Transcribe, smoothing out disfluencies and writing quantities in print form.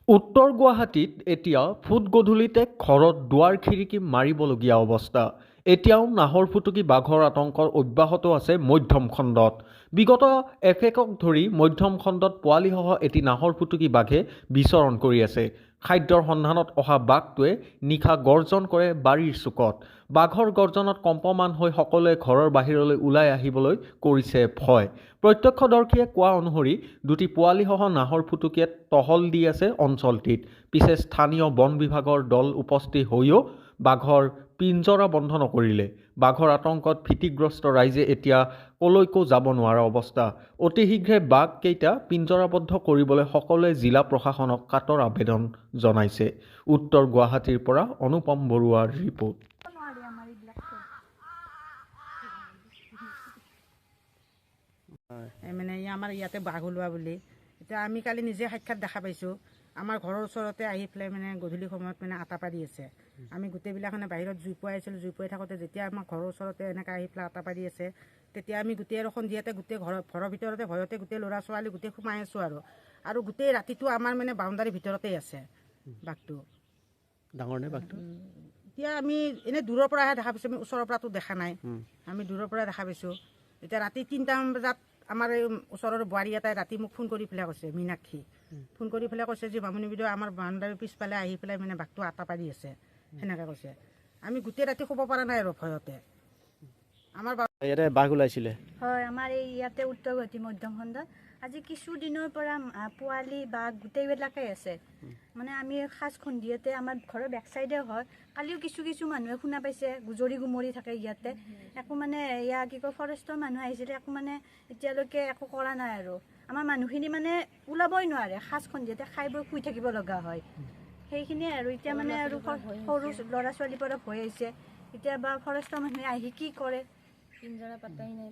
উত্তৰ গুৱাহাটীত এতিয়া ফুট গধূলিতে ঘৰত দুৱাৰ খিৰিকী মাৰিবলগীয়া অৱস্থা। এতিয়াও নাহৰ ফুটুকী বাঘৰ আতংক অব্যাহত আছে মধ্যম খণ্ডত। বিগত এসেকক ধৰি মধ্যম খণ্ডত পোৱালিসহ এটি নাহৰ ফুটুকী বাঘে বিচৰণ কৰি আছে। খাদ্যৰ সন্ধানত অহা বাঘটোৱে নিশা গৰ্জন কৰে বাৰীৰ চুকত। বাঘৰ গৰ্জনত কম্পমান হৈ সকলোৱে ঘৰৰ বাহিৰলৈ ওলাই আহিবলৈ কৰিছে ভয়। প্ৰত্যক্ষদৰ্শীয়ে কোৱা অনুসৰি দুটি পোৱালিসহ নাহৰ ফুটুকীয়ে টহল দি আছে অঞ্চলটিত। পিছে স্থানীয় বন বিভাগৰ দল উপস্থিত হৈও বাঘৰ পিঞ্জৰা বন্ধ নকৰিলে। বাঘৰ আতংকত ভীতিগ্ৰস্ত ৰাইজে এতিয়া কলৈকো যাব নোৱাৰা অৱস্থা। অতি শীঘ্ৰে বাঘকেইটা পিঞ্জৰাবদ্ধ কৰিবলৈ সকলোৱে জিলা প্ৰশাসনক কাটৰ আবেদন জনাইছে। উত্তৰ গুৱাহাটীৰ পৰা অনুপম বৰুৱাৰ ৰিপৰ্ট। মানে আমাৰ ইয়াতে বাঘ ওলোৱা বুলি এতিয়া আমি কালি নিজে সাক্ষাৎ দেখা পাইছোঁ। আমাৰ ঘৰৰ ওচৰতে আহি পেলাই মানে গধূলি সময়ত মানে আটা পাৰি আছে। আমি গোটেইবিলাকনে বাহিৰত জুই পুৱাই আছিলোঁ। জুই পুৱাই থাকোঁতে যেতিয়া আমাৰ ঘৰৰ ওচৰতে এনেকৈ আহি পেলাই আটা পাৰি আছে, তেতিয়া আমি গোটেই আৰু সন্ধিয়াতে গোটেই ঘৰৰ ভিতৰতে ভয়তে গোটেই ল'ৰা ছোৱালী গোটেই সোমাই আছোঁ আৰু গোটেই ৰাতিটো আমাৰ মানে বাউণ্ডাৰীৰ ভিতৰতেই আছে বাঘটো। ডাঙৰ নে বাঘটো? এতিয়া আমি এনেই দূৰৰ পৰাহে দেখা পাইছোঁ, আমি ওচৰৰ পৰাতো দেখা নাই। আমি দূৰৰ পৰা দেখা পাইছোঁ। এতিয়া ৰাতি 3টামান বজাত আমাৰ এই ওচৰৰ বোৱাৰী এটাই ৰাতি মোক ফোন কৰি পেলাই কৈছে, মীনাক্ষী ফোন কৰি পেলাই কৈছে যে মামনি বাইদেউ আমাৰ বাউণ্ডাৰীৰ পিছফালে আহি পেলাই মানে বাঘটো আটা পাৰি আছে, সেনেকৈ কৈছে। আমি গোটেই ৰাতি শুব পৰা নাই আৰু ভয়তে। আমাৰ ইয়াতে বাঘ ওলাইছিলে? হয়, আমাৰ এই ইয়াতে উত্তৰ গুৱাহাটী মধ্যম খণ্ডত আজি কিছুদিনৰ পৰা পোৱালি বাঘ গোটেইবিলাকেই আছে। মানে আমি সাজ সন্ধিয়াতে আমাৰ ঘৰৰ বেক চাইডে হয়, কালিও কিছু মানুহে শুনা পাইছে গুজৰি গুমৰি থাকে ইয়াতে। একো মানে এয়া কি কয় ফৰেষ্টৰ মানুহ আহিছিলে, একো মানে এতিয়ালৈকে একো কৰা নাই আৰু আমাৰ মানুহখিনি মানে ওলাবই নোৱাৰে। সাজ সন্ধিয়াতে খাই বৈ শুই থাকিব লগা হয়, সেইখিনিয়ে আৰু এতিয়া মানে আৰু সৰু ল'ৰা ছোৱালীৰ পৰা ভয় আহিছে। এতিয়া বা ফৰেষ্টৰ মানুহে আহি কি কৰে, পিঞ্জৰা পাতাই নাই।